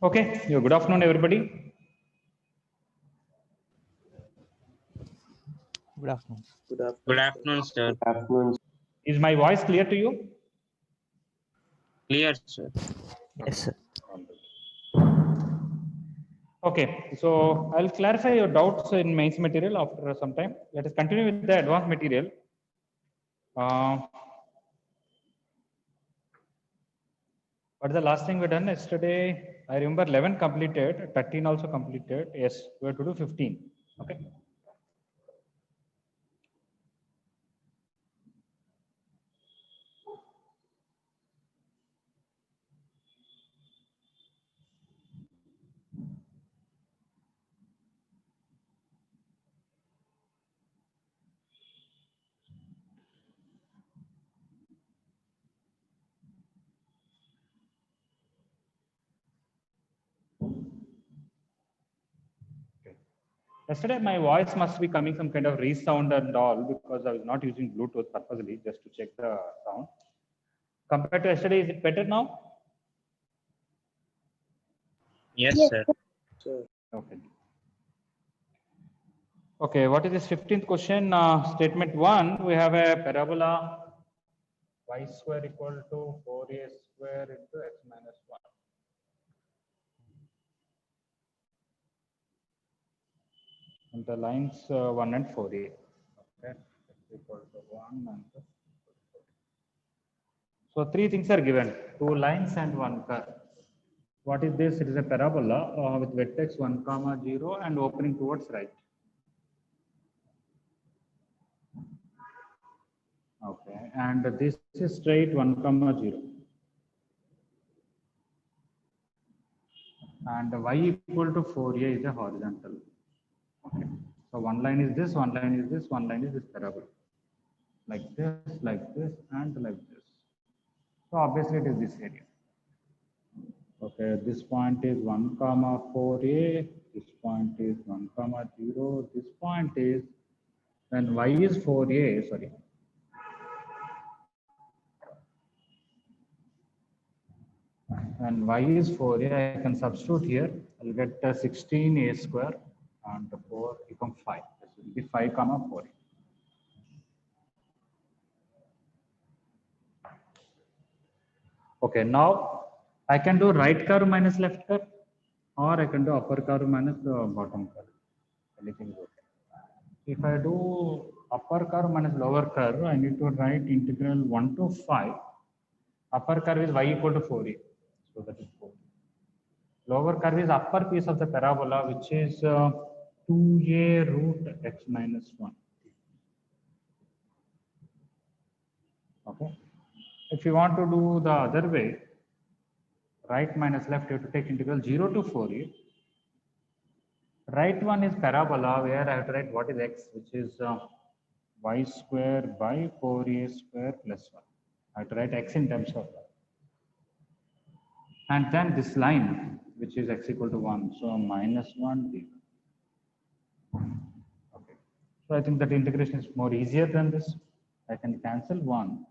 Okay, good afternoon, everybody. Good afternoon. Good afternoon, sir. Is my voice clear to you? Clear, sir. Yes, sir. Okay, so I'll clarify your doubts in mains material after some time. Let us continue with the advanced material. What is the last thing we done yesterday? I remember 11 completed, 13 also completed. Yes, we have to do 15. Okay. Yesterday, my voice must be coming some kind of resound and all because I was not using Bluetooth purposely just to check the sound. Compared to yesterday, is it better now? Yes, sir. Okay. Okay, what is this 15th question? Statement 1, we have a parabola y square equal to 4a square into x minus 1. And the lines 1 and 4a. Okay, x equal to 1 and 4. So three things are given, two lines and one curve. What is this? It is a parabola with vertex 1 comma 0 and opening towards right. Okay, and this is straight 1 comma 0. And y equal to 4a is a horizontal. Okay, so one line is this, one line is this, one line is this parabola. Like this, and like this. So obviously it is this area. Okay, this point is 1 comma 4a, this point is 1 comma 0, this point is, when y is 4a, sorry. And y is 4a, I can substitute here, I'll get 16a square and 4 become 5. This will be 5 comma 4a. Okay, now I can do right curve minus left curve, or I can do upper curve minus bottom curve. Anything is okay. If I do upper curve minus lower curve, I need to write integral 1 to 5. Upper curve is y equal to 4a. So that is 4. Lower curve is upper piece of the parabola, which is 2a root x minus 1. Okay. If you want to do the other way, right minus left, you have to take integral 0 to 4a. Right one is parabola, where I have to write what is x, which is y square by 4a square plus 1. I have to write x in terms of that. And then this line, which is x equal to 1, so minus 1 d. Okay. So I think that integration is more easier than this. I can cancel 1.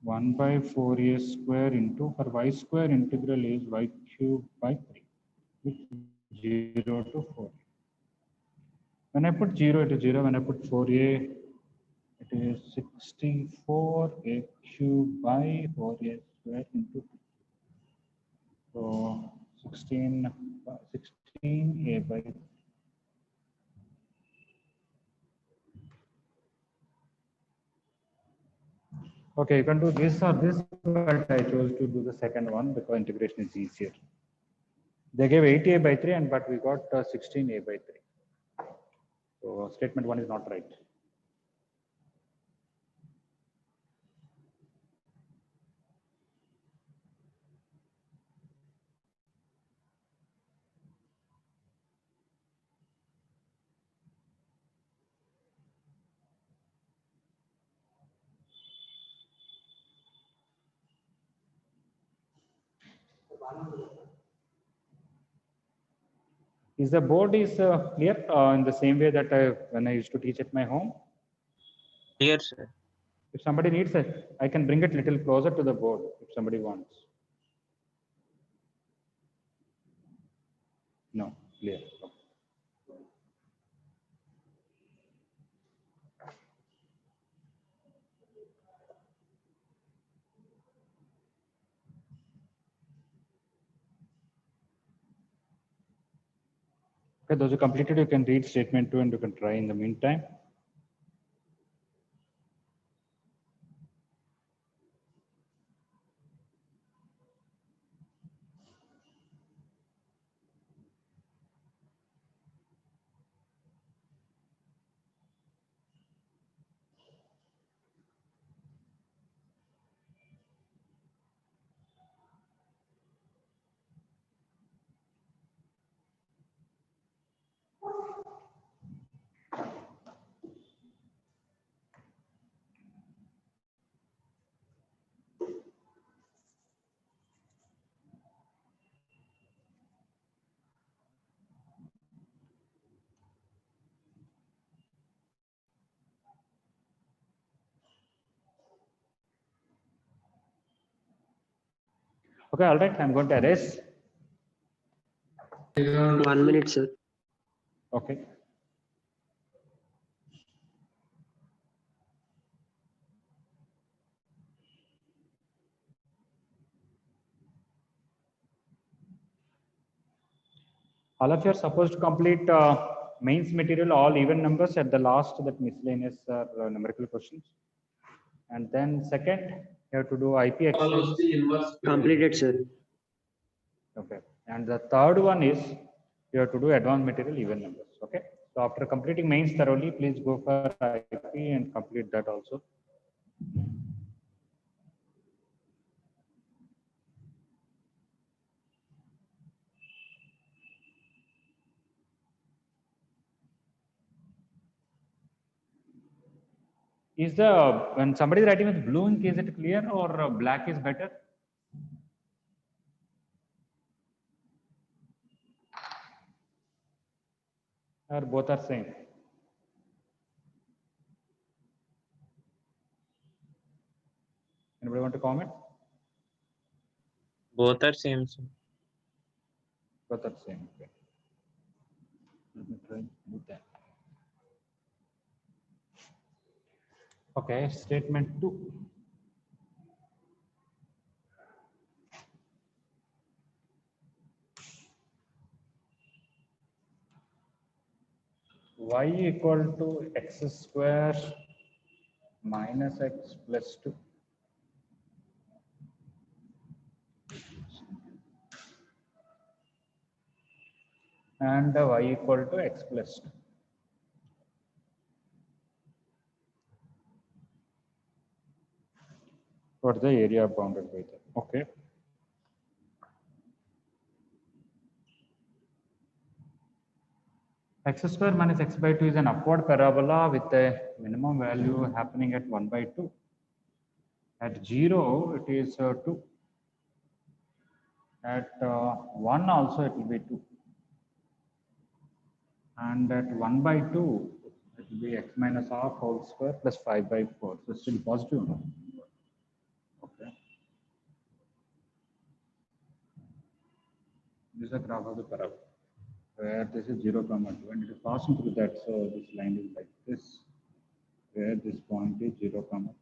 1 by 4a square into, for y square integral is y cube by 3, with 0 to 4. When I put 0, it is 0. When I put 4a, it is 64a cube by 4a square into 2. So 16a by 3. Okay, you can do this or this, but I chose to do the second one because integration is easier. They gave 80a by 3, but we got 16a by 3. So statement 1 is not right. Is the board is clear in the same way that when I used to teach at my home? Clear, sir. If somebody needs it, I can bring it little closer to the board if somebody wants. No, clear. Okay, those who completed, you can read statement 2 and you can try in the meantime. Okay, all right, I'm going to erase. 1 minute, sir. Okay. All of you are supposed to complete mains material, all even numbers at the last, that miscellaneous numerical questions. And then second, you have to do IP exercise. Completed, sir. Okay. And the third one is you have to do advanced material even numbers. Okay. So after completing mains thoroughly, please go for IP and complete that also. Is when somebody is writing with blue ink, is it clear or black is better? Or both are same? Anybody want to comment? Both are same, sir. Both are same. Okay. Let me try do that. Okay, statement 2. Y equal to x square minus x plus 2. And y equal to x plus 2. What is the area bounded by that? Okay. X square minus x by 2 is an upward parabola with a minimum value happening at 1 by 2. At 0, it is 2. At 1 also, it will be 2. And at 1 by 2, it will be x minus half whole square plus 5 by 4. So still positive. No? Okay. This is a graph of the parabola, where this is 0, 2, and it is passing through that. So this line is like this, where this point is 0, 2.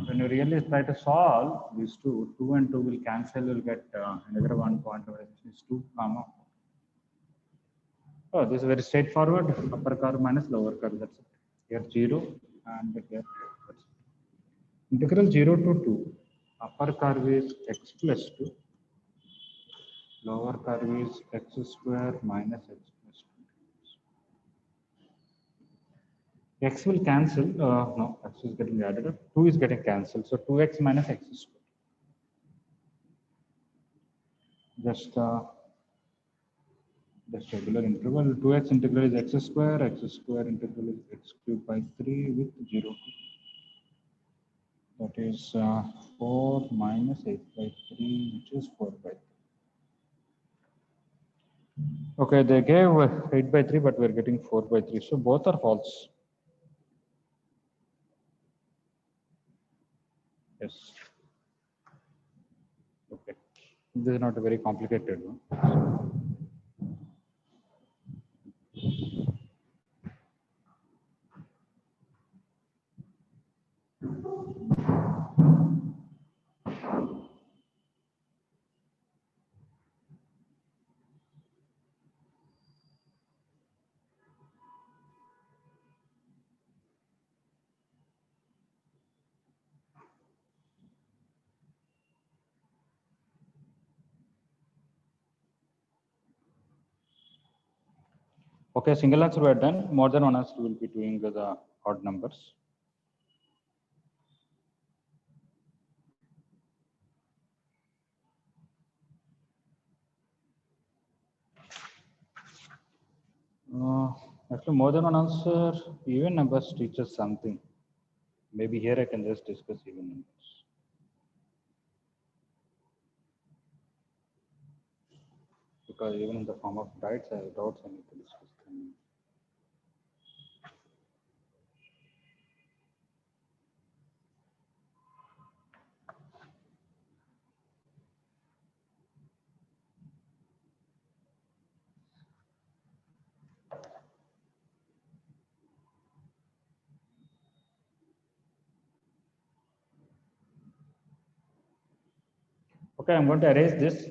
When you really try to solve these two, 2 and 2 will cancel, you'll get another 1 point, which is 2, comma. Oh, this is very straightforward. Upper curve minus lower curve. That's it. Here 0 and here. That's it. Integral 0 to 2. Upper curve is x plus 2. Lower curve is x square minus x plus 2. X will cancel. No, x is getting added up. 2 is getting cancelled. So 2x minus x square. Just regular interval. 2x integral is x square integral is x cubed by 3 with 0. That is 4 minus 8 by 3, which is 4 by 3. Okay, they gave 8 by 3, but we're getting 4 by 3. So both are false. Yes. Okay. This is not a very complicated one. Okay, single answer we are done. More than one answer will be doing the odd numbers. Actually, more than one answer, even numbers teaches something. Maybe here I can just discuss even numbers. Because even in the form of doubts, I need to discuss them. Okay, I'm going to erase this.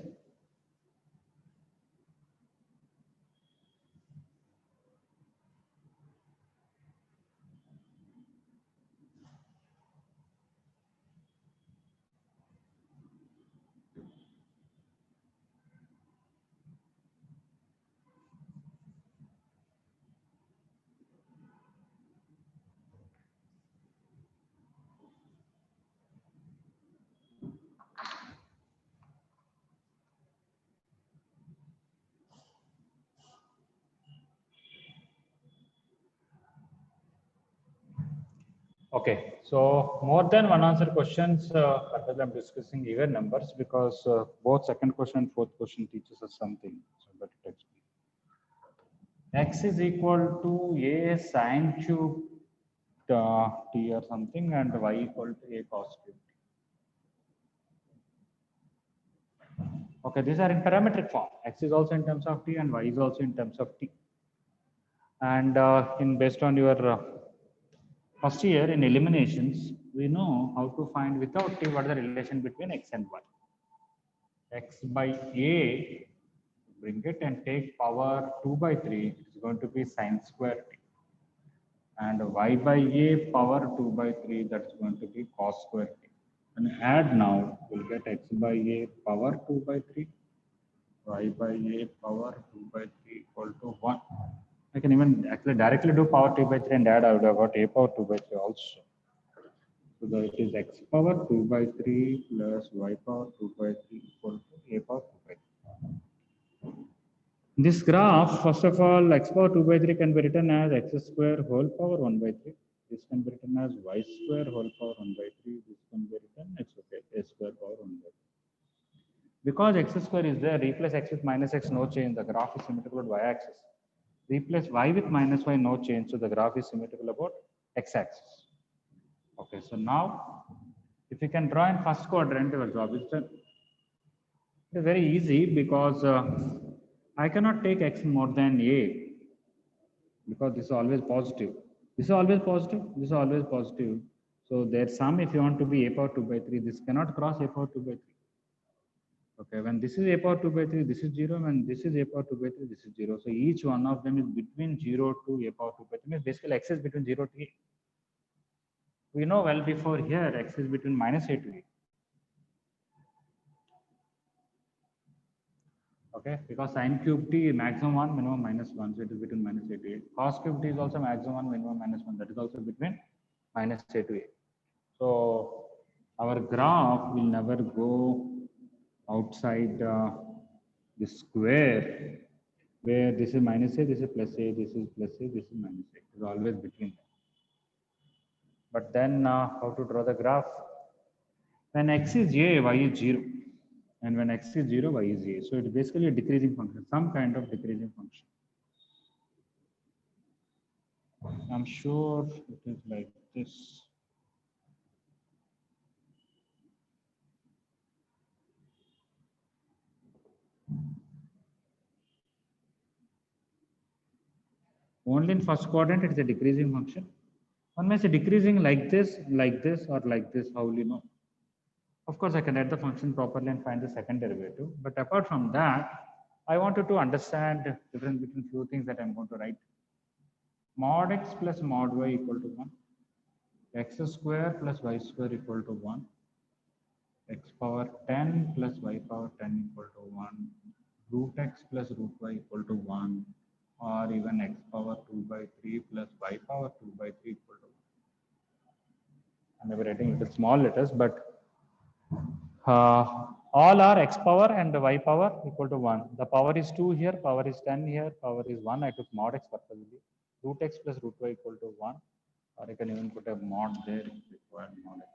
Okay, so more than one answer questions, rather I'm discussing even numbers because both second question and fourth question teaches us something. So better to explain. X is equal to a sine cube t or something, and y equal to a cos cube. Okay, these are in parametric form. X is also in terms of t and y is also in terms of t. And in based on your first year in eliminations, we know how to find without t what is the relation between x and y. X by a, bring it and take power 2 by 3, it is going to be sine square t. And y by a power 2 by 3, that's going to be cos square t. And add now, we'll get x by a power 2 by 3, y by a power 2 by 3 equal to 1. I can even actually directly do power 2 by 3 and add, I would have got a power 2 by 3 also. So that it is x power 2 by 3 plus y power 2 by 3 equal to a power 2 by 3. This graph, first of all, x power 2 by 3 can be written as x square whole power 1 by 3. This can be written as y square whole power 1 by 3. This can be written x square power 1 by 3. Because x square is there, replace x with minus x, no change. The graph is symmetrical to y-axis. Replace y with minus y, no change. So the graph is symmetrical about x-axis. Okay, so now if you can draw in first quadrant, your job is done. It is very easy because I cannot take x more than a because this is always positive. This is always positive. This is always positive. So there's sum if you want to be a power 2 by 3. This cannot cross a power 2 by 3. Okay, when this is a power 2 by 3, this is 0. When this is a power 2 by 3, this is 0. So each one of them is between 0 to a power 2 by 3. Means basically x is between 0 to a. We know well before here x is between minus a to a. Okay, because sine cube t maximum 1, minimum minus 1. So it is between minus a to a. Cos cube t is also maximum 1, minimum minus 1. That is also between minus a to a. So our graph will never go outside the square where this is minus a, this is plus a, this is plus a, this is minus a. It is always between them. But then how to draw the graph? When x is a, y is 0. And when x is 0, y is a. So it is basically a decreasing function, some kind of decreasing function. I'm sure it is like this. Only in first quadrant it is a decreasing function. One may say decreasing like this, or like this. How will you know? Of course, I can write the function properly and find the second derivative. But apart from that, I wanted to understand the difference between few things that I'm going to write. Mod x plus mod y equal to 1. X square plus y square equal to 1. X power 10 plus y power 10 equal to 1. Root x plus root y equal to 1. Or even x power 2 by 3 plus y power 2 by 3 equal to 1. I'm maybe writing with small letters, but all are x power and y power equal to 1. The power is 2 here, power is 10 here, power is 1. I took mod x purposely. Root x plus root y equal to 1. Or I can even put a mod there if required, mod x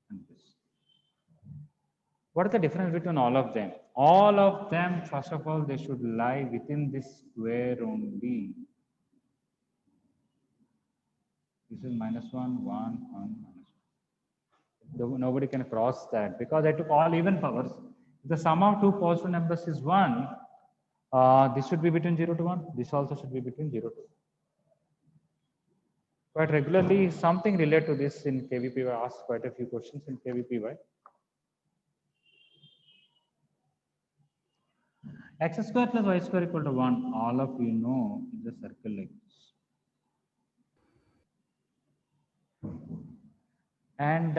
and this. What is the difference between all of them? All of them, first of all, they should lie within this square only. This is -1, 1, 1, -1. Nobody can cross that because I took all even powers. If the sum of two positive numbers is 1, this should be between 0 to 1. This also should be between 0 to 1. Quite regularly, something related to this in KVPY, I asked quite a few questions in KVPY. X square plus y square equal to 1. All of you know is a circle like this. And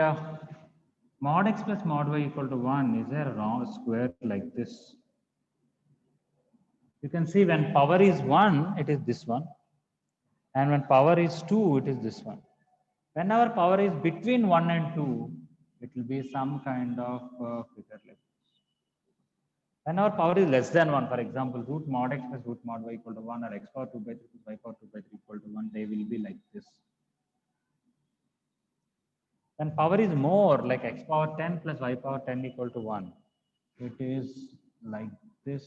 mod x plus mod y equal to 1 is a round square like this. You can see when power is 1, it is this one. And when power is 2, it is this one. Whenever power is between 1 and 2, it will be some kind of figure like this. Whenever power is less than 1, for example, root mod x plus root mod y equal to 1 or x power 2 by 3 plus y power 2 by 3 equal to 1, they will be like this. When power is more, like x power 10 plus y power 10 equal to 1, it is like this,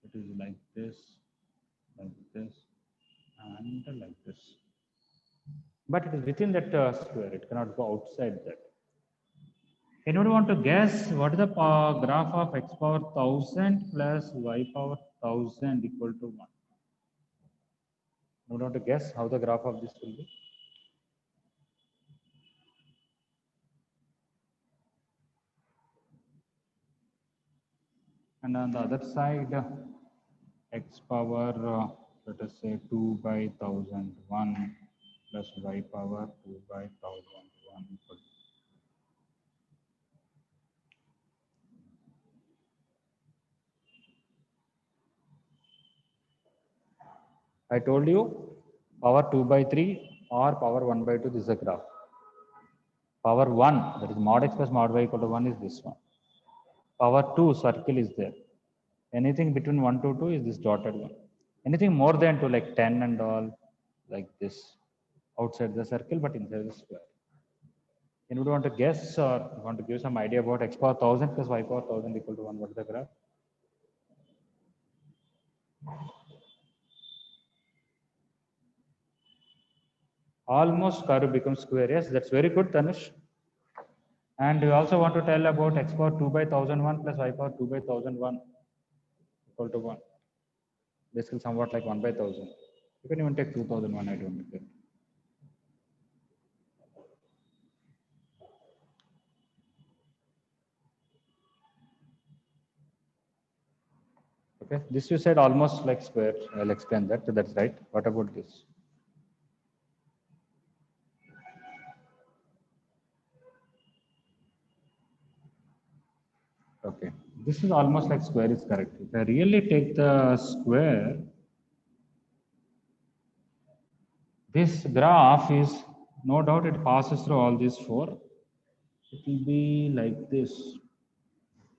it is like this, and like this. But it is within that square, it cannot go outside that. Anyone want to guess what is the graph of x power 1000 plus y power 1000 equal to 1? Anyone want to guess how the graph of this will be? And on the other side, x power, let us say 2 by 1001 plus y power 2 by 1001 equal to. I told you power 2 by 3 or power 1 by 2, this is a graph. Power 1, that is mod x plus mod y equal to 1 is this one. Power 2, circle is there. Anything between 1 to 2 is this dotted one. Anything more than 2, like 10 and all, like this, outside the circle but inside the square. Anyone want to guess or want to give some idea about x power 1000 plus y power 1000 equal to 1? What is the graph? Almost curve becomes square. Yes, that's very good, Tanush. And we also want to tell about x power 2 by 1001 plus y power 2 by 1001 equal to 1. Basically, somewhat like 1 by 1000. You can even take 2001, I don't care. Okay, this you said almost like square. I'll explain that. That's right. What about this? Okay, this is almost like square is correct. If I really take the square, this graph is, no doubt it passes through all these four. It will be like this.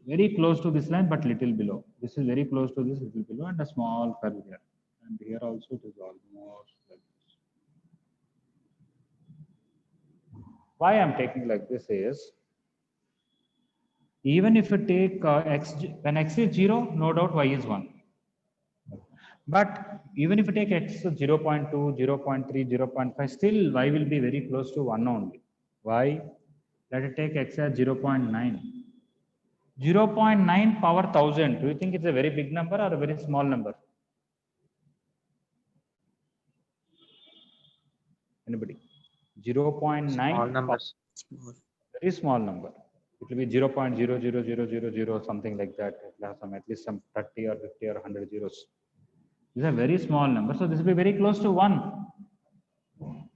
Very close to this line, but little below. This is very close to this, little below, and a small curve here. And here also it is almost like this. Why I'm taking like this is, even if you take x, when x is 0, no doubt y is 1. But even if you take x 0 0.2, 0 0.3, 0 0.5, still y will be very close to 1 only. Why? Let us take x as 0 0.9. 0 0.9 power 1000. Do you think it's a very big number or a very small number? Anybody? 0.9. All numbers. Very small number. It will be 0.00000 something like that. It will have some at least some 30 or 50 or 100 zeros. These are very small numbers. So this will be very close to 1.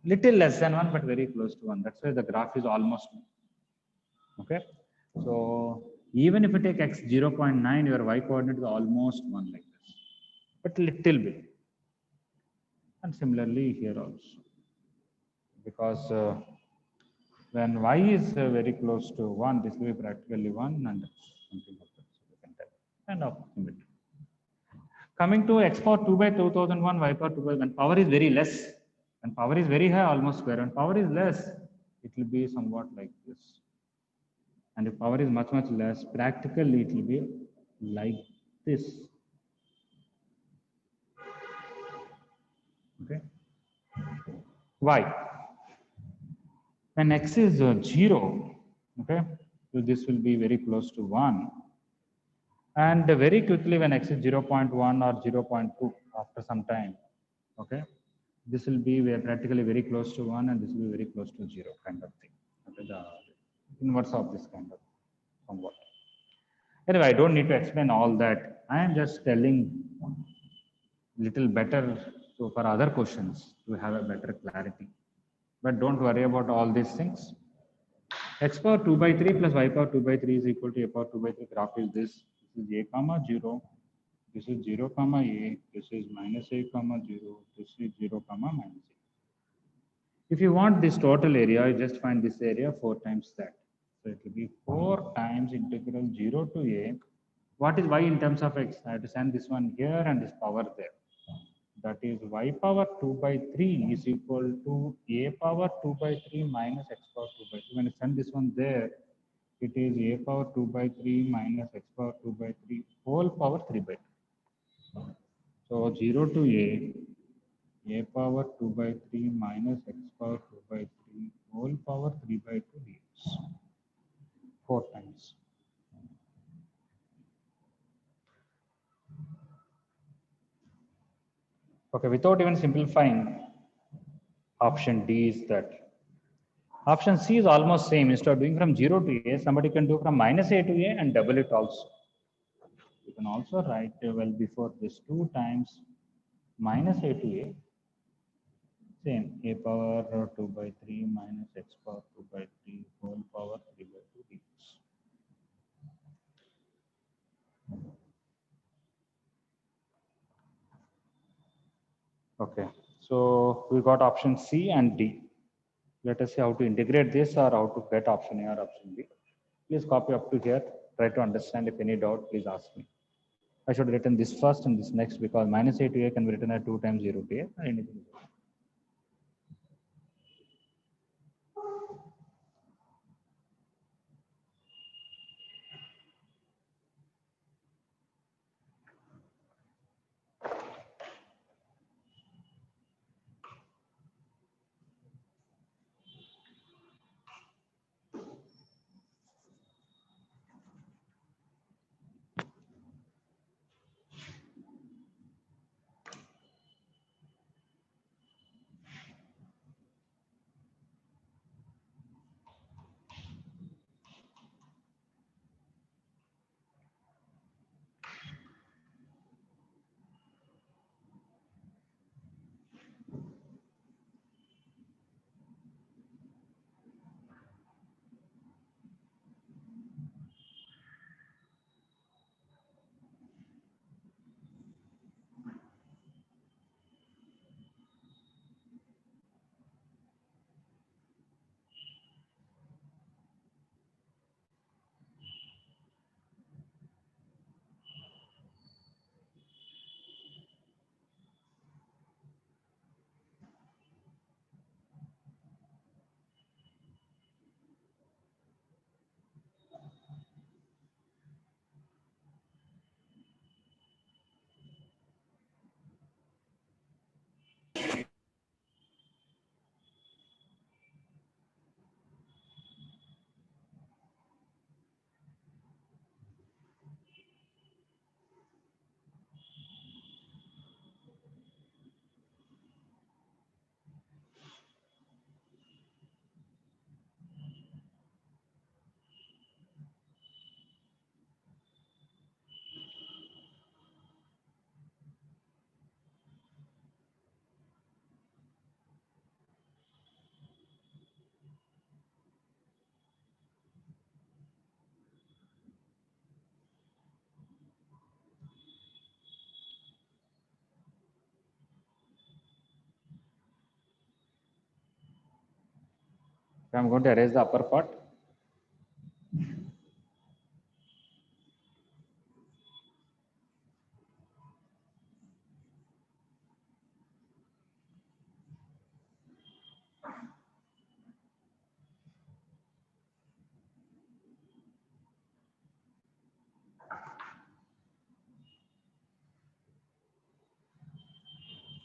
Little less than 1, but very close to 1. That's why the graph is almost 1. Okay. So even if you take x 0.9, your y coordinate is almost 1 like this, but little bit. And similarly here also, because when y is very close to 1, this will be practically 1 and something like that. So you can tell. And of symmetry. Coming to x power 2 by 2001, y power 2 by, when power is very less, when power is very high, almost square. When power is less, it will be somewhat like this. And if power is much, much less, practically it will be like this. Okay. Why? When x is 0, okay, so this will be very close to 1. And very quickly when x is 0.1 or 0.2 after some time, okay, this will be practically very close to 1 and this will be very close to 0 kind of thing. Okay, the inverse of this kind of somewhat. Anyway, I don't need to explain all that. I am just telling little better so for other questions to have a better clarity. But don't worry about all these things. X power 2 by 3 plus y power 2 by 3 is equal to a power 2 by 3 graph is this. This is a comma 0. This is 0 comma a. This is minus a comma 0. This is 0 comma minus a. If you want this total area, you just find this area 4 times that. So it will be 4 times integral 0 to a. What is y in terms of x? I have to send this one here and this power there. That is y power 2 by 3 is equal to a power 2 by 3 minus x power 2 by 3. When you send this one there, it is a power 2 by 3 minus x power 2 by 3 whole power 3 by 2. So 0 to a power 2 by 3 minus x power 2 by 3 whole power 3 by 2 dx. 4 times. Okay, without even simplifying, option D is that. Option C is almost same. Instead of doing from 0 to a, somebody can do from minus a to a and double it also. You can also write well before this 2 times minus a to a. Same, a power 2 by 3 minus x power 2 by 3 whole power 3 by 2 dx. Okay, so we got option C and D. Let us see how to integrate this or how to get option A or option B. Please copy up to here. Try to understand. If any doubt, please ask me. I should have written this first and this next because minus a to a can be written as 2 times 0 to a or anything. I'm going to erase the upper part.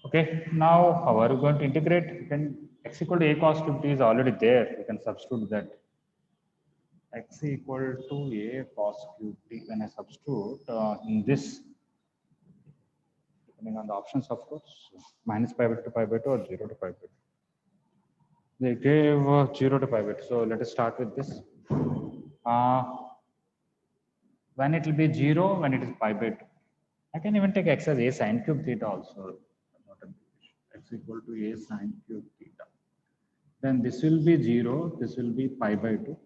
Okay, now how are you going to integrate? You can x equal to a cos cube t is already there. You can substitute that. X equal to a cos cube t. When I substitute in this, depending on the options, of course, minus pi by 2 to pi by 2 or 0 to pi by 2. They gave 0 to pi by 2. So let us start with this. When it will be 0, when it is pi by 2. I can even take x as a sine cube theta also. Not a big issue. X equal to a sine cube theta. Then this will be 0, this will be pi by 2.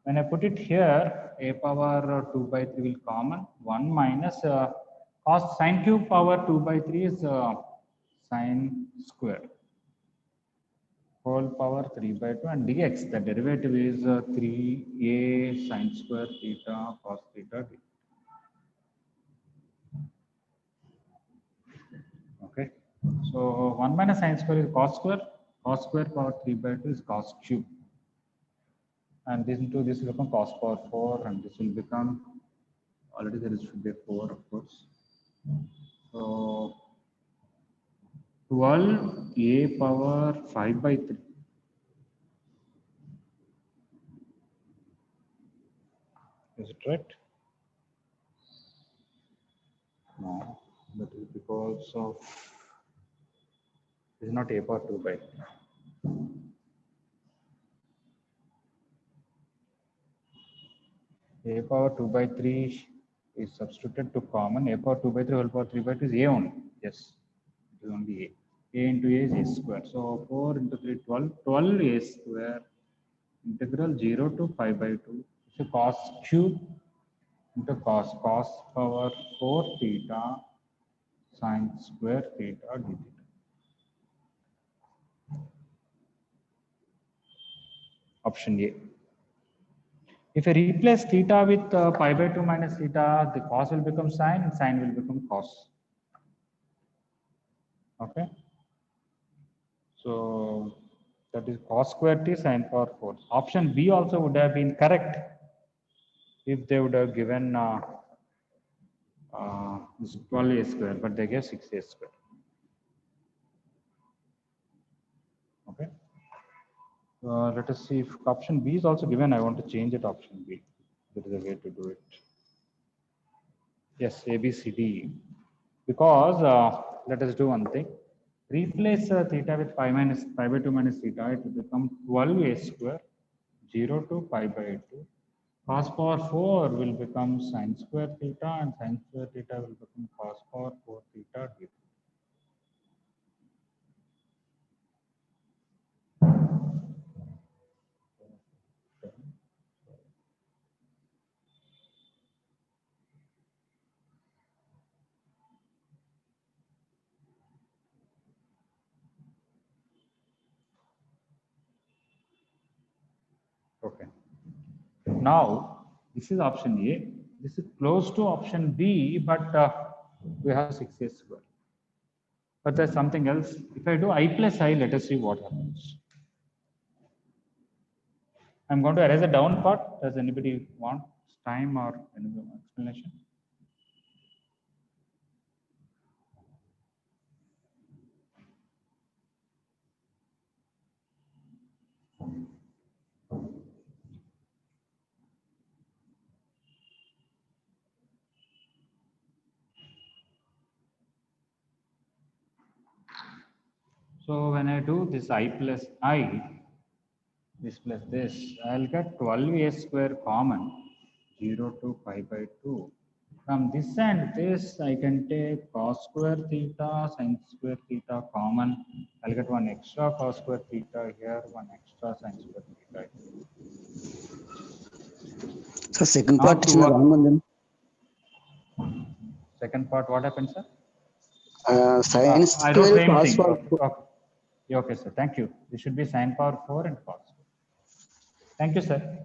When I put it here, a power 2 by 3 will common. 1 minus cos sine cube power 2 by 3 is sine square. Whole power 3 by 2 and dx, the derivative is 3a sine square theta cos theta d. Okay, so 1 minus sine square is cos square power 3 by 2 is cos cube. And this into this will become cos power 4 and this will become, already there should be a 4 of course. So 12 a power 5 by 3. Is it right? No, that is because of, this is not a power 2 by 3. A power 2 by 3 is substituted to common. A power 2 by 3 whole power 3 by 2 is a only. Yes, it is only a. A into a is a square. So 4 into 3, 12. 12 a square integral 0 to pi by 2. So cos cube into cos power 4 theta sine square theta d theta. Option A. If I replace theta with pi by 2 minus theta, the cos will become sine and sine will become cos. Okay. So that is cos square t sine power 4. Option B also would have been correct if they would have given this 12a square, but they gave 6a square. Okay. Let us see if option B is also given. I want to change it option B. There is a way to do it. Yes, A, B, C, D. Because let us do one thing. Replace theta with pi by 2 minus theta. It will become 12a square, 0 to pi by 2. Cos power 4 will become sine square theta, and sine square theta will become cos power 4 theta d. Okay. Now, this is option A. This is close to option B, but we have 6a square. But there's something else. If I do I plus I, let us see what happens. I'm going to erase the down part. Does anybody want time or any explanation? So when I do this I plus I, this plus this, I'll get 12a square common, 0 to pi by 2. From this and this, I can take cos square theta, sin square theta common. I'll get one extra cos square theta here, one extra sin square theta here. So second Now part to is not what? wrong one then. Second part, what happened, sir? Sine I wrote square same cos thing. power Okay. Okay, sir. Thank you. This should be sine power 4 and cos. Thank you, sir.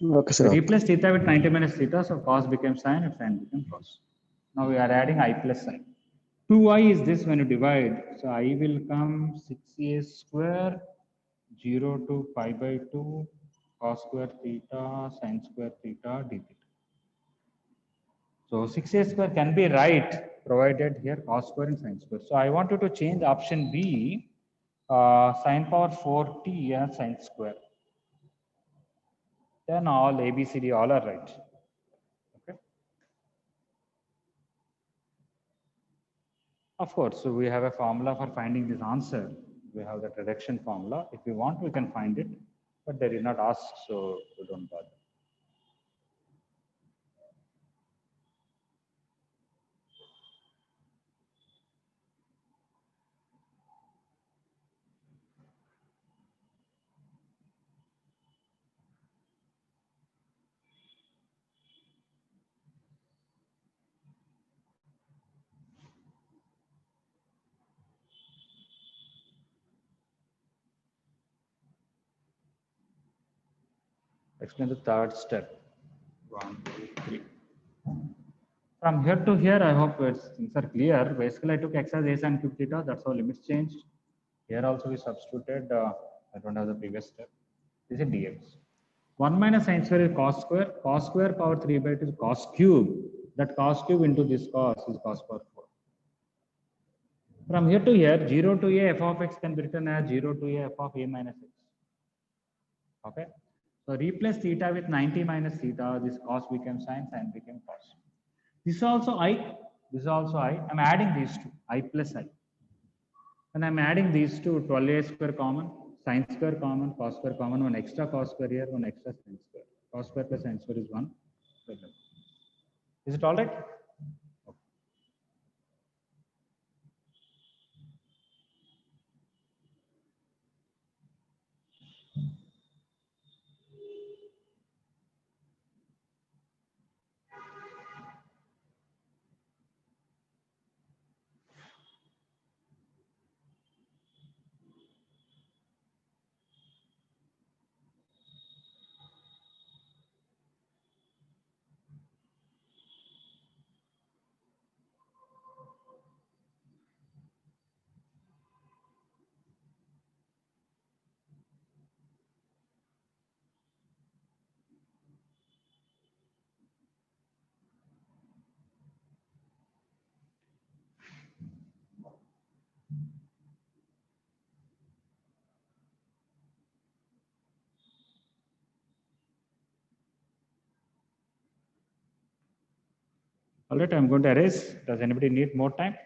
Okay, sir. We replace theta with 90 minus theta, so cos becomes sin and sin becomes cos. Now we are adding I plus sin. 2i is this when you divide. So I will come 6a square 0 to pi by 2 cos square theta sin square theta d theta. So 6a square can be right provided here cos square and sin square. So I want you to change option B sin power 4t and sin square. Then all A, B, C, D all are right. Okay. Of course, so we have a formula for finding this answer. We have the reduction formula. If we want, we can find it, but they did not ask, so we don't bother. Explain the third step. 1, 2, 3. From here to here, I hope things are clear. Basically, I took x as a sin cube theta. That's how limits changed. Here also we substituted. I don't have the previous step. This is dx. 1 minus sin square is cos square. Cos square power 3 by 2 is cos cube. That cos cube into this cos is cos power 4. From here to here, 0 to a f of x can be written as 0 to a f of a minus x. Okay. So replace theta with 90 minus theta. This cos became sin, sin became cos. This is also I. This is also I. I'm adding these two, I plus I. And I'm adding these two, 12a square common, sin square common, cos square common, one extra cos square here, one extra sin square. Cos square plus sin square is 1. Is it all right? All right, I'm going to erase. Does anybody need more time?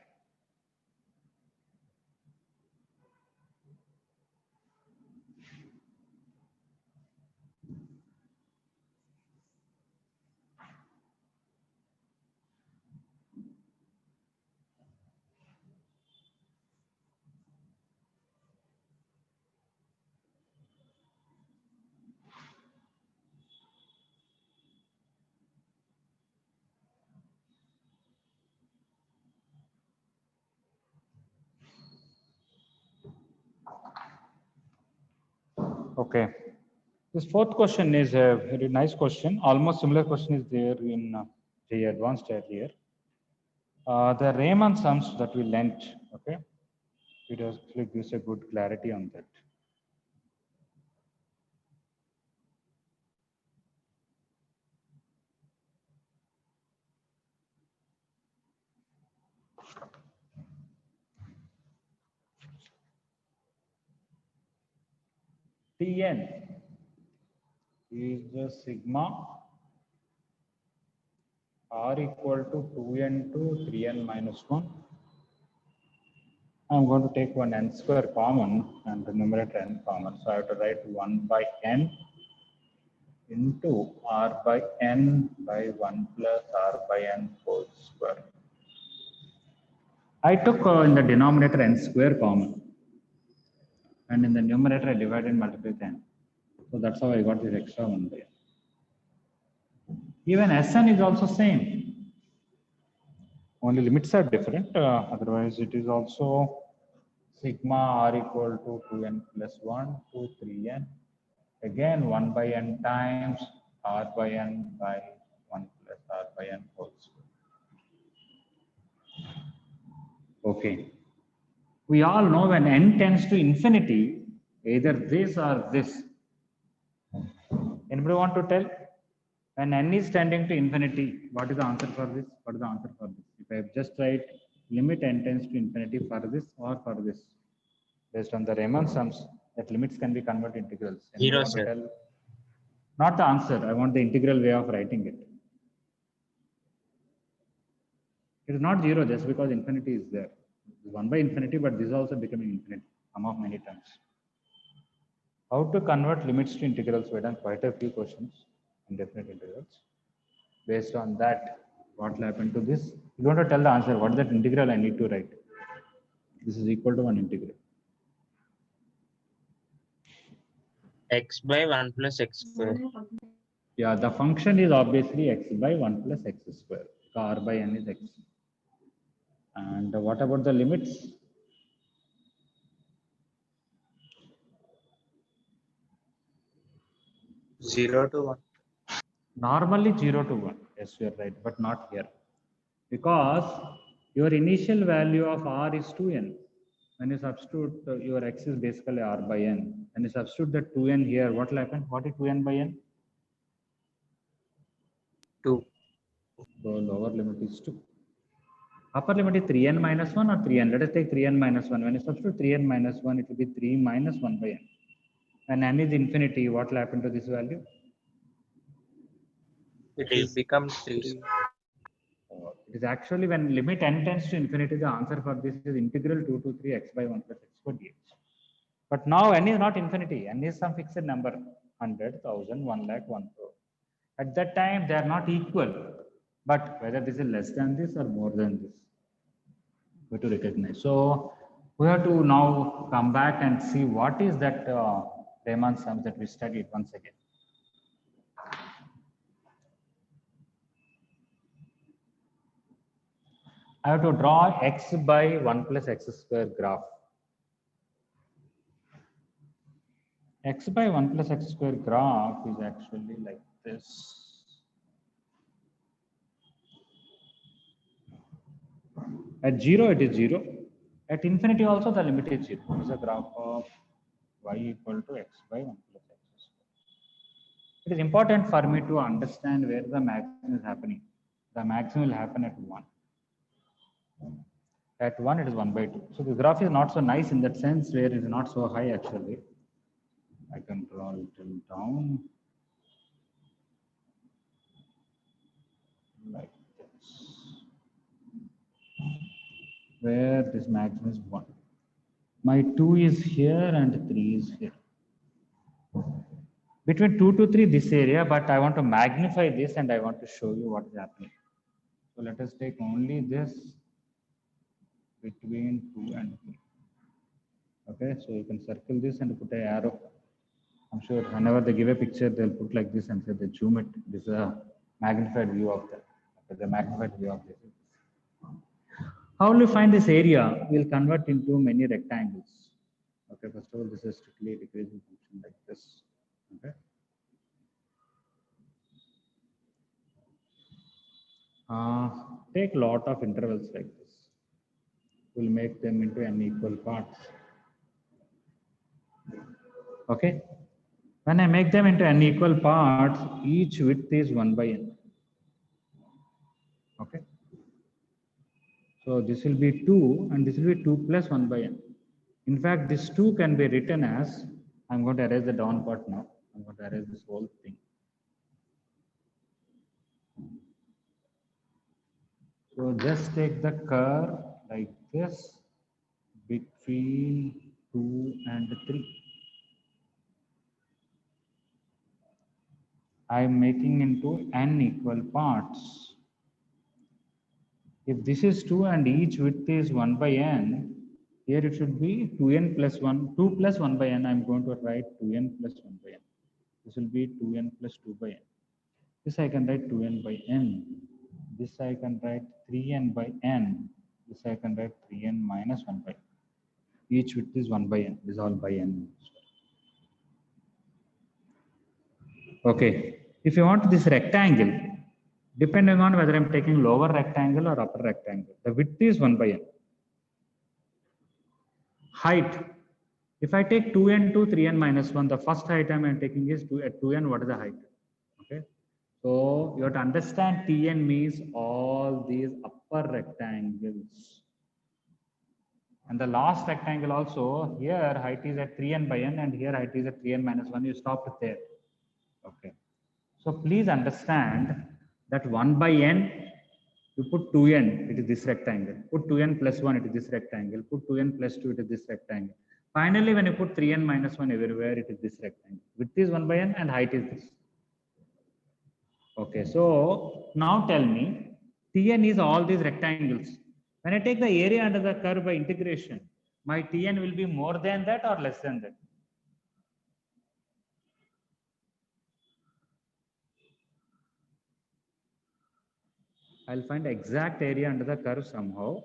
Okay. This fourth question is a very nice question. Almost similar question is there in the advanced earlier. The Riemann sums that we lent, okay, it actually gives a good clarity on that. Tn is the sigma r equal to 2n to 3n minus 1. I'm going to take one n square common and the numerator n common. So I have to write 1 by n into r by n by 1 plus r by n whole square. I took in the denominator n square common. And in the numerator, I divided and multiplied with n. So that's how I got this extra one there. Even Sn is also same. Only limits are different. Otherwise, it is also sigma r equal to 2n plus 1 to 3n Again 1 by n times r by n by 1 plus r by n whole square. Okay. We all know when n tends to infinity, either this or this. Anybody want to tell? When n is tending to infinity, what is the answer for this? What is the answer for this? If I just write limit n tends to infinity for this or for this, based on the Riemann sums, that limits can be converted integrals. Anybody Zero, want to sir. tell? Not the answer. I want the integral way of writing it. It is not zero just because infinity is there. It is 1 by infinity, but this is also becoming infinite, sum of many terms. How to convert limits to integrals? We have done quite a few questions in definite integrals. Based on that, what will happen to this? You don't have to tell the answer. What is that integral I need to write? This is equal to one integral. X by 1 plus x square. Yeah, the function is obviously x by 1 plus x square. R by n is x. And what about the limits? Zero to 1. Normally 0 to 1. Yes, you are right, but not here. Because your initial value of r is 2n. When you substitute your x is basically r by n. When you substitute the 2n here, what will happen? What is 2n by n? 2. So lower limit is 2. Upper limit is 3n minus 1 or 3n. Let us take 3n minus 1. When you substitute 3n minus 1, it will be 3 minus 1 by n. When n is infinity, what will happen to this value? It will become 3. It is actually when limit n tends to infinity, the answer for this is integral 2 to 3 x by 1 plus x squared dx. But now n is not infinity. N is some fixed number, 100, 1000, 1 lakh, 1 crore. At that time, they are not equal. But whether this is less than this or more than this, we have to recognize. So we have to now come back and see what is that Riemann sum that we studied once again. I have to draw x by 1 plus x square graph. X by 1 plus x square graph is actually like this. At 0, it is 0. At infinity also, the limit is 0. It is a graph of y equal to x by 1 plus x square. It is important for me to understand where the maximum is happening. The maximum will happen at 1. At 1, it is 1 by 2. So the graph is not so nice in that sense, where it is not so high actually. I can draw it down like this, where this maximum is 1. My 2 is here and 3 is here. Between 2 to 3, this area, but I want to magnify this and I want to show you what is happening. So let us take only this between 2 and 3. Okay, so you can circle this and put an arrow. I'm sure whenever they give a picture, they'll put like this and say they zoom it. This is a magnified view of that. Okay, the magnified view of this. How will you find this area? We'll convert into many rectangles. Okay, first of all, this is strictly decreasing function like this. Okay. Take lot of intervals like this. We'll make them into unequal parts. Okay. When I make them into unequal parts, each width is 1 by n. Okay. So this will be 2 and this will be 2 plus 1 by n. In fact, this 2 can be written as, I'm going to erase the down part now. I'm going to erase this whole thing. So just take the curve like this between 2 and 3. I am making into n equal parts. If this is 2 and each width is 1 by n, here it should be 2n plus 1, 2 plus 1 by n. I'm going to write 2n plus 1 by n. This will be 2n plus 2 by n. This I can write 2n by n. This I can write 3n by n. This I can write 3n minus 1 by n. Each width is 1 by n. This is all by n. Okay. If you want this rectangle, depending on whether I'm taking lower rectangle or upper rectangle, the width is 1 by n. Height. If I take 2n to 3n minus 1, the first height I'm taking is 2 at 2n. What is the height? Okay. So you have to understand Tn means all these upper rectangles. And the last rectangle also, here height is at 3n by n and here height is at 3n minus 1. You stopped there. Okay. So please understand that 1 by n, you put 2n, it is this rectangle. Put 2n plus 1, it is this rectangle. Put 2n plus 2, it is this rectangle. Finally, when you put 3n minus 1 everywhere, it is this rectangle. Width is 1 by n and height is this. Okay, so now tell me, Tn is all these rectangles. When I take the area under the curve by integration, my Tn will be more than that or less than that? I'll find exact area under the curve somehow.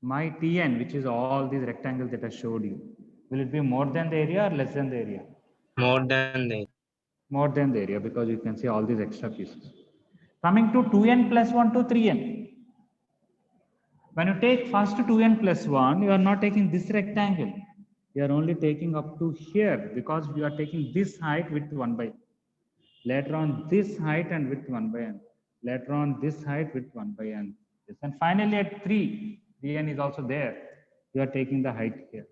My Tn, which is all these rectangles that I showed you, will it be more than the area or less than the area? More than the. More than the area, because you can see all these extra pieces. Coming to 2n plus 1 to 3n. When you take first 2n plus 1, you are not taking this rectangle. You are only taking up to here because you are taking this height with 1 by n. Later on this height and with 1 by n. Later on this height with 1 by n. And finally at 3n is also there. You are taking the height here.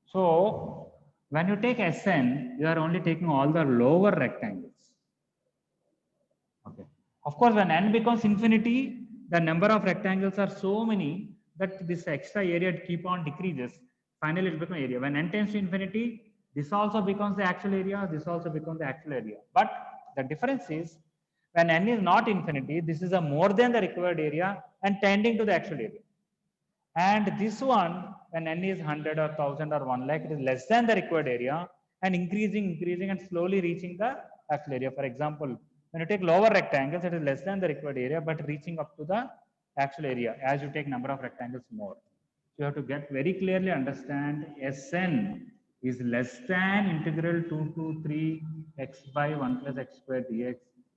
So when you take Sn, you are only taking all the lower rectangles. Okay. Of course, when n becomes infinity, the number of rectangles are so many that this extra area keep on decreases. Finally, it becomes area. When n tends to infinity, this also becomes the actual area. This also becomes the actual area. But the difference is when n is not infinity, this is a more than the required area and tending to the actual area. And this one, when n is 100 or 1000 or 1 lakh, it is less than the required area and increasing and slowly reaching the actual area. For example, when you take lower rectangles, it is less than the required area, but reaching up to the actual area as you take number of rectangles more. So you have to get very clearly understand Sn is less than integral 2 to 3 x by 1 plus x squared dx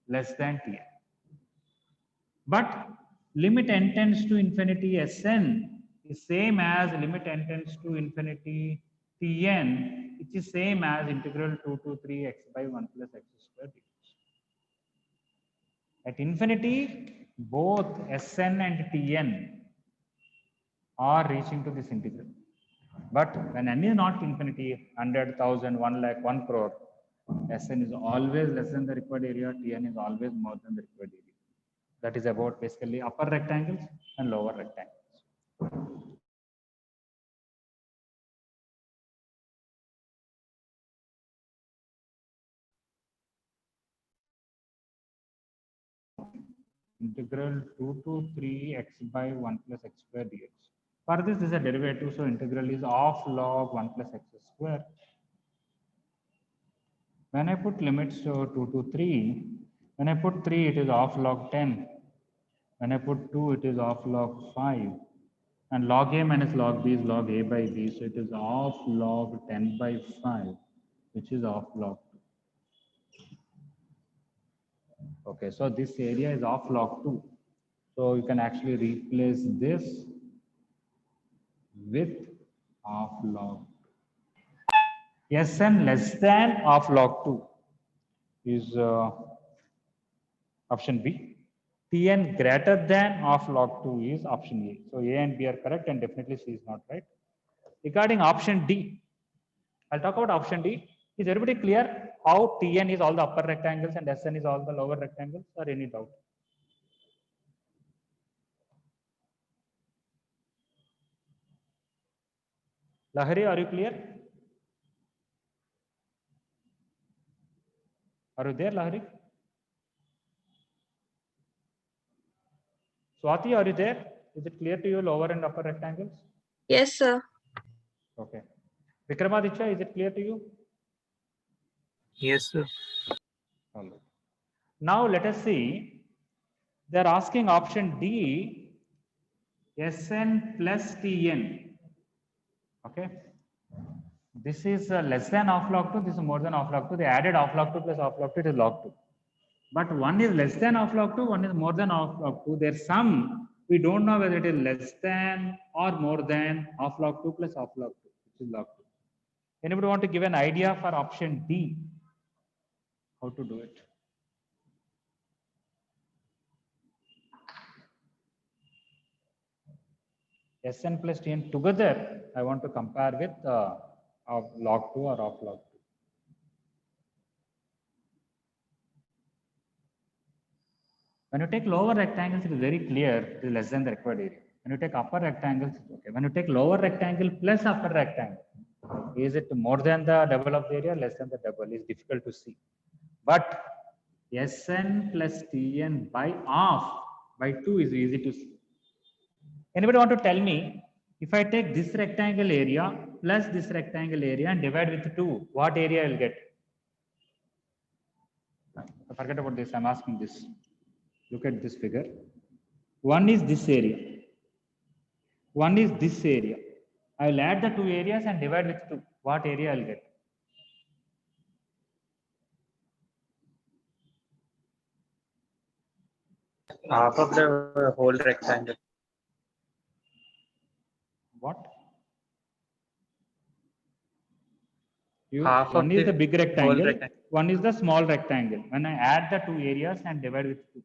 less than Tn. But limit n tends to infinity Sn is same as limit n tends to infinity Tn, which is same as integral 2 to 3 x by 1 plus x squared dx. At infinity, both Sn and Tn are reaching to this integral. But when n is not infinity, 100, 1000, 1 lakh, 1 crore, Sn is always less than the required area, Tn is always more than the required area. That is about basically upper rectangles and lower rectangles. Integral 2 to 3 x by 1 plus x square dx. For this is a derivative, so integral is of log 1 plus x square. When I put limits to 2 to 3, when I put 3, it is of log 10. When I put 2, it is of log 5. And log a minus log b is log a by b, so it is of log 10 by 5, which is of log 2. Okay, so this area is of log 2. So you can actually replace this with of log 2. Sn less than of log 2 is option B. Tn greater than of log 2 is option A. So A and B are correct and definitely C is not right. Regarding option D, I'll talk about option D. Is everybody clear how Tn is all the upper rectangles and Sn is all the lower rectangles, or any doubt? Lahari, are you clear? Are you there, Lahari? Swati, are you there? Is it clear to you lower and upper rectangles? Yes, sir. Okay. Vikramaditya, is it clear to you? Yes, sir. All right. Now let us see. They are asking option D, Sn plus Tn. Okay. This is less than half log 2, this is more than half log 2. They added half log 2 plus half log 2, it is log 2. But one is less than half log 2, one is more than half log 2. Their sum, we don't know whether it is less than or more than half log 2 plus half log 2, which is log 2. Anybody want to give an idea for option D? How to do it? Sn plus Tn together, I want to compare with of log 2 or of log 2. When you take lower rectangles, it is very clear it is less than the required area. When you take upper rectangles, it's okay. When you take lower rectangle plus upper rectangle, is it more than the double of the area, less than the double? Is difficult to see. But Sn plus Tn by half by 2 is easy to see. Anybody want to tell me, if I take this rectangle area plus this rectangle area and divide with 2, what area I will get? Forget about this, I'm asking this. Look at this figure. One is this area. One is this area. I will add the two areas and divide with 2. What area I will get? Half of the whole rectangle. What? Half One of is the big rectangle, rectangle. one is the small rectangle. When I add the two areas and divide with 2.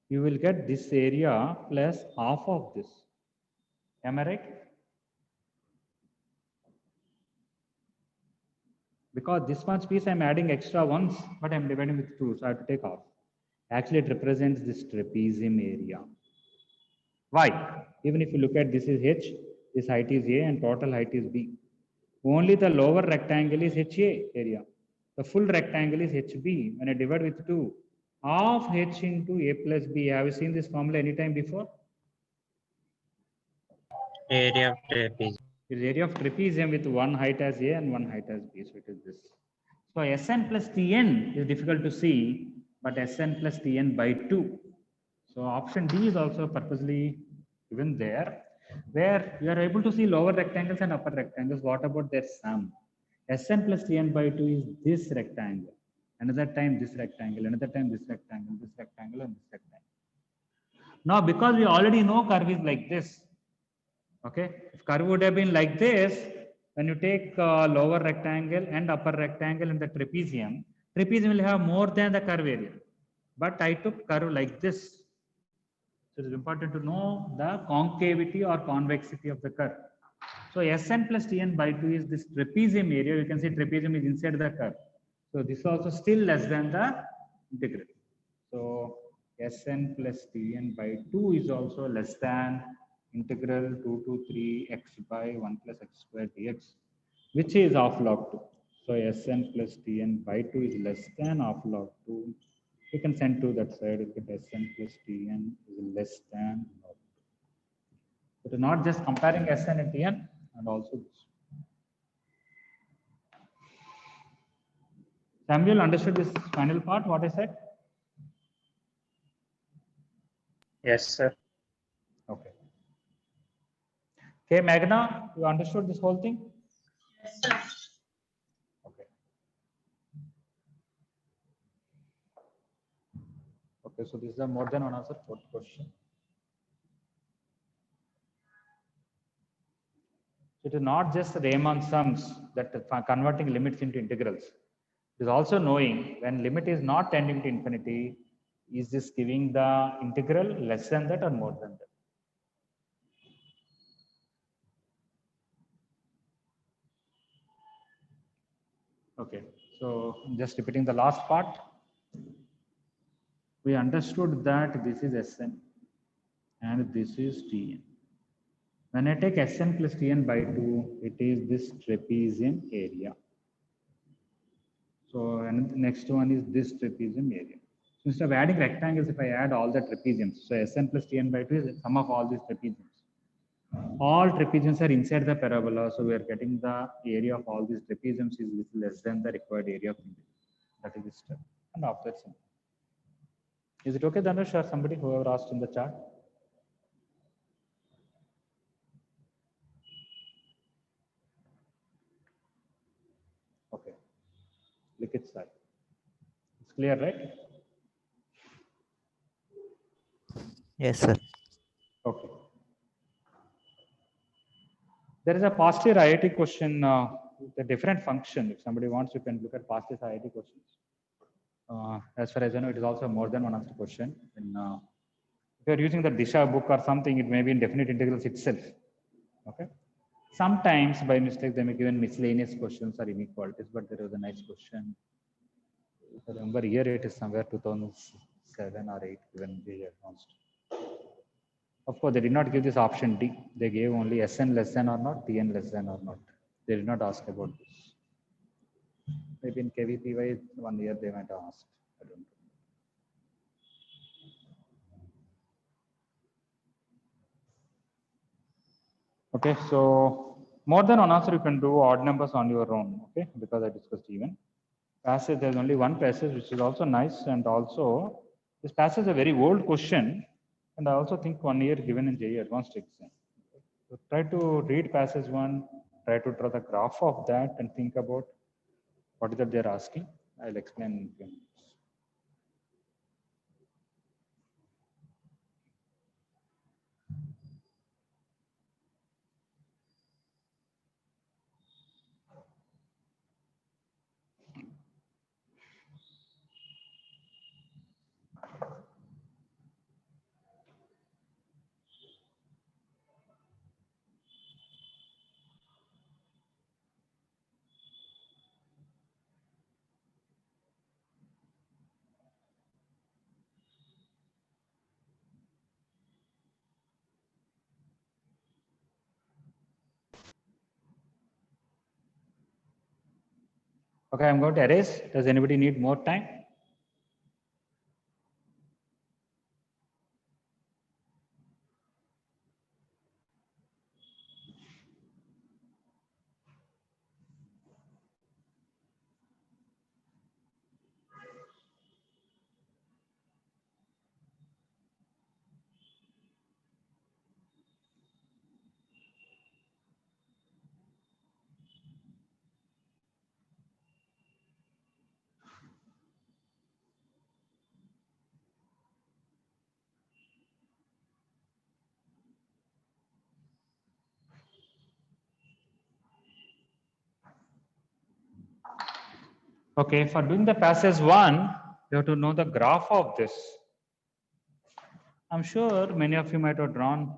You will get this area plus half of this. Am I right? Because this much piece I'm adding extra once, but I'm dividing with 2, so I have to take half. Actually, it represents this trapezium area. Why? Even if you look at this is H, this height is A and total height is B. Only the lower rectangle is HA area. The full rectangle is HB. When I divide with 2, half H into A plus B. Have you seen this formula anytime before? Area of trapezium. It is area of trapezium with one height as A and one height as B. So it is this. So Sn plus Tn is difficult to see, but Sn plus Tn by 2. So option D is also purposely given there, where you are able to see lower rectangles and upper rectangles. What about their sum? Sn plus Tn by 2 is this rectangle. Another time this rectangle, another time this rectangle, this rectangle, and this rectangle. Now, because we already know curve is like this, okay? If curve would have been like this, when you take lower rectangle and upper rectangle in the trapezium, trapezium will have more than the curve area. But I took curve like this. So it is important to know the concavity or convexity of the curve. So Sn plus Tn by 2 is this trapezium area. You can see trapezium is inside the curve. So this is also still less than the integral. So Sn plus Tn by 2 is also less than integral 2 to 3 x by 1 plus x squared dx, which is half log 2. So Sn plus Tn by 2 is less than half log 2. You can send to that side. Look at Sn plus Tn is less than log 2. So not just comparing Sn and Tn, and also this. Samuel, understood this final part, what I said? Yes, sir. Okay. Okay, Magna, you understood this whole thing? Yes, sir. Okay. Okay, so this is a more than one answer, fourth question. It is not just the Riemann sums that converting limits into integrals. It is also knowing when limit is not tending to infinity, is this giving the integral less than that or more than that? Okay, so just repeating the last part. We understood that this is Sn and this is Tn. When I take Sn plus Tn by 2, it is this trapezium area. So and the next one is this trapezium area. So instead of adding rectangles, if I add all the trapeziums, so Sn plus Tn by 2 is the sum of all these trapeziums. All trapeziums are inside the parabola, so we are getting the area of all these trapeziums is little less than the required area of integral. That is the step. And after that, Is it okay, Dhanush, or somebody whoever asked in the chat? Okay. Click it side. It's clear, right? Yes, sir. Okay. There is a past year IIT question with a different function. If somebody wants, you can look at past year IIT questions. As far as I know, it is also more than one answer question. If you are using the Disha book or something, it may be in definite integrals itself. Okay. Sometimes by mistake they may give miscellaneous questions or inequalities, but there was a nice question. If I remember here it is somewhere 2007 or 8 given the advanced. Of course, they did not give this option D. They gave only Sn less than or not, Tn less than or not. They did not ask about this. Maybe in KVPY 1 year they might have asked. I don't know. Okay, so more than one answer you can do odd numbers on your own. Okay, because I discussed even. Passage, there's only one passage, which is also nice, and also this passage is a very old question, and I also think 1 year given in JEE advanced exam. So try to read passage 1, try to draw the graph of that, and think about what is that they're asking. I'll explain in a few minutes. Okay, I'm going to erase. Does anybody need more time? Okay, for doing the passage 1, you have to know the graph of this. I'm sure many of you might have drawn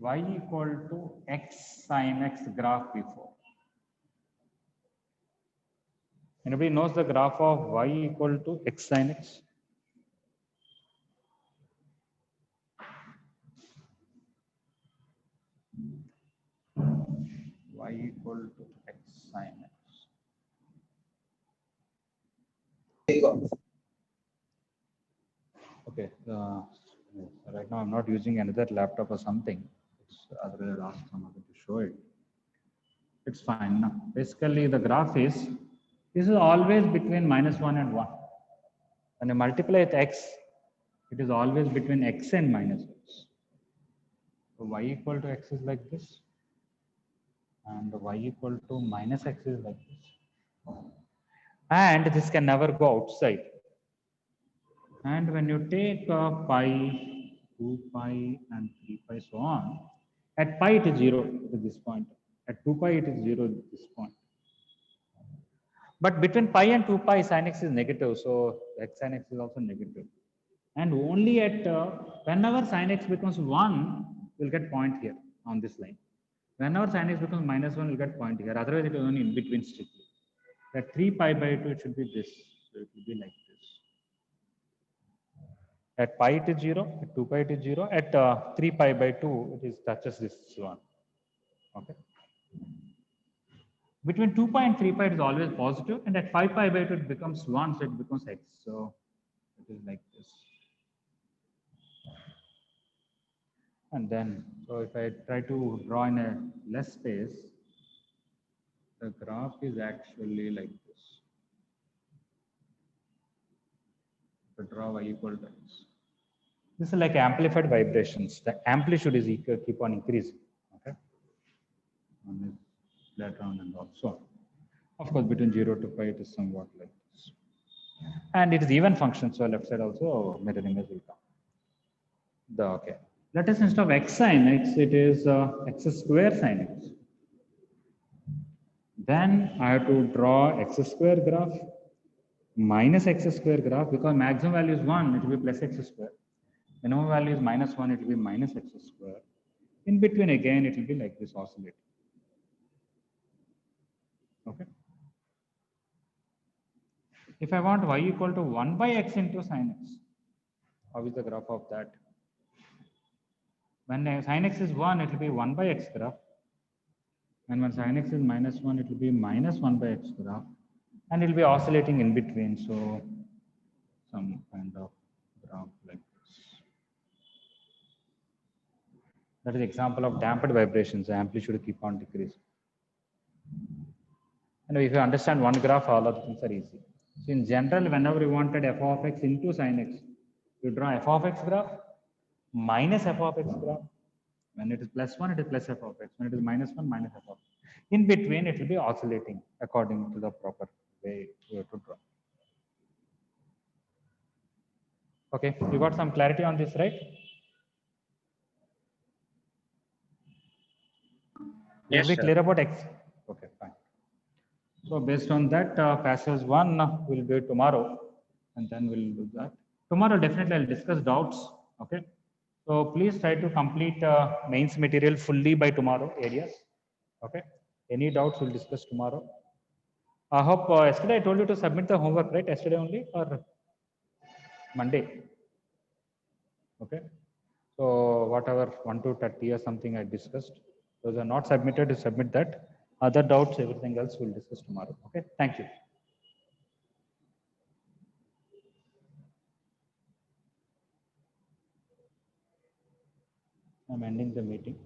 y equal to x sin x graph before. Anybody knows the graph of y equal to x sin x? Y equal to x sin x. Okay, right now I'm not using another laptop or something. Otherwise I'll ask someone to show it. It's fine now. Basically, the graph is, this is always between -1 and 1. When you multiply with x, it is always between x and -x. So y equal to x is like this, and y equal to -x is like this. And this can never go outside. And when you take pi, 2 pi, and 3 pi, so on, at pi it is 0 at this point. At 2 pi it is 0 at this point. But between pi and 2 pi, sin x is negative, so x sin x is also negative. And only at whenever sin x becomes 1, we'll get point here on this line. Whenever sin x becomes -1, we'll get point here. Otherwise, it is only in between strictly. At 3 pi by 2, it should be this. So it will be like this. At pi it is 0, at 2 pi it is 0, at 3 pi by 2 it is touches this one. Okay. Between 2 pi and 3 pi it is always positive, and at 5 pi by 2 it becomes 1, so it becomes x. So it is like this. And then, so if I try to draw in a less space, the graph is actually like this. to draw y equal to x. This is like amplified vibrations. The amplitude is equal, keep on increasing. Okay. On this flat round and also, of course, between 0 to pi, it is somewhat like this. And it is even function, so left side also mirror image will come. Okay. Let us instead of x sin x, it is x square sin x. Then I have to draw x square graph minus x square graph, because maximum value is 1, it will be plus x square. Minimum value is minus 1, it will be minus x square. In between again, it will be like this oscillating. Okay. If I want y equal to 1 by x into sin x, how is the graph of that? When sin x is 1, it will be 1 by x graph. And when sin x is minus 1, it will be minus 1 by x graph. And it will be oscillating in between. So some kind of graph like this. That is example of damped vibrations. The amplitude keep on decreasing. And if you understand one graph, all of the things are easy. So in general, whenever you wanted f of x into sin x, you draw f of x graph minus f of x graph. When it is plus 1, it is plus f of x. When it is minus 1, minus f of x. In between, it will be oscillating according to the proper way you have to draw. Okay, you got some clarity on this, right? Yes, Are we sir. clear about x? Okay, fine. So based on that, passage 1 we'll do it tomorrow, and then we'll do that. Tomorrow definitely I'll discuss doubts. Okay. So please try to complete mains material fully by tomorrow areas. Okay. Any doubts we'll discuss tomorrow. I hope yesterday I told you to submit the homework, right? Yesterday only or Monday? Okay. So whatever 1 to 30 or something I discussed, those are not submitted, to submit that. Other doubts, everything else we'll discuss tomorrow. Okay. Thank you. I'm ending the meeting.